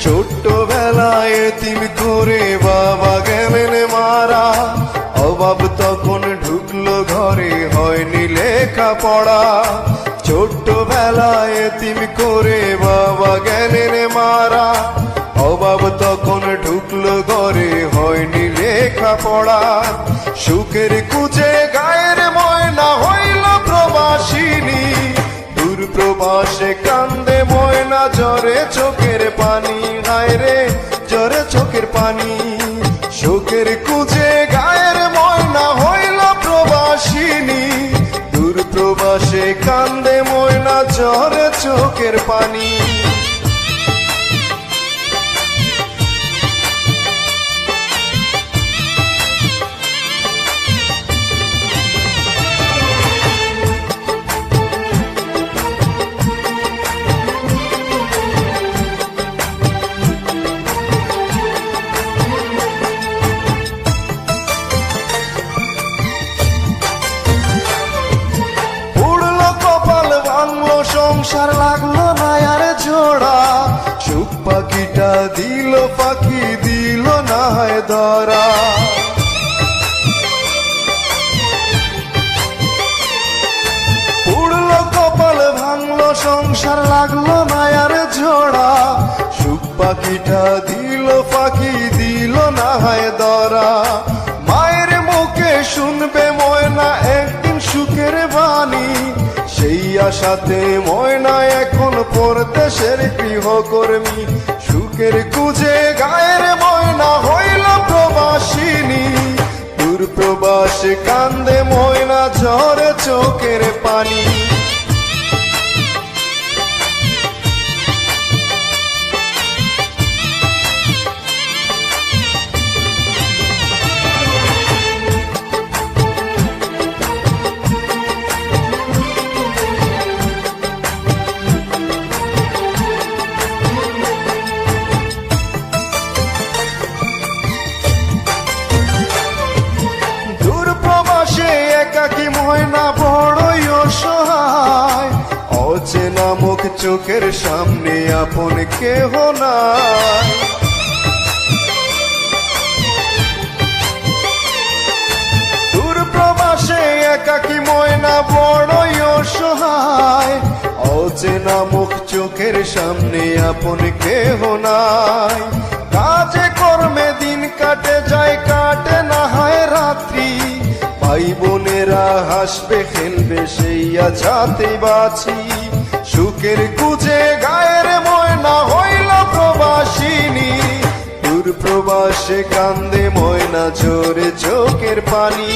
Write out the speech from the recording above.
ছোট্টবেলায় এতিম করে বাবা গেলেন মারা, অভাব তখন ঢুকলো ঘরে, হয়নি লেখাপড়া। ছোট্টবেলায় এতিম করে বাবা গেলেন মারা, অভাব তখন ঢুকলো ঘরে, হয়নি লেখাপড়া। সুখের কুচে গায়ের ময়না হইল প্রবাসিনী, দূর প্রবাসে কান্দে ময়না, জ্বরে চোখের পানি, হায় রে জ্বরে চোখের পানি। সুখের কুচে গায়ের ময়না হইল প্রবাসিনী, দূর প্রবাসে কান্দে ময়না, জ্বরে চোখের পানি। সংসার লাগলো না আর জোড়া, সুখ পাখিটা দিল পাখি, দিল না হয় ধরা। উড়লো কপাল ভাঙলো সংসার লাগলো না আর জোড়া, সুখ পাখিটা দিল পাখি, দিল না হয় ধরা। মায়ের মুখে শুনবে ময়না একদিন সুখের বাণী, সেই আশাতে ময়না এখন পরদেশের গৃহকর্মী। সুখের কুজে গায়ের ময়না হইল প্রবাসিনী, দূর প্রবাসে কান্দে ময়না, ঝরে চোখের পানি। একাকী ময়না বড়ই অসহায়, অচেনা মুখ চোখের সামনে আপন কেহ নাই। দূর প্রবাসে একাকী ময়না বড়ই অসহায়, অচেনা মুখ চোখের সামনে আপন কেহ নাই। কাজে কর্মে দিন কাটে যায়, কাটে না হয় রাত্রি, ভাই বোনেরা হাসবে খেলবে সেই আছাতে বাঁচি। সুখের কুচে গায়ের ময়না হইল প্রবাসিনী, দূর প্রবাসে কান্দে ময়না, ঝরে চোখের পানি।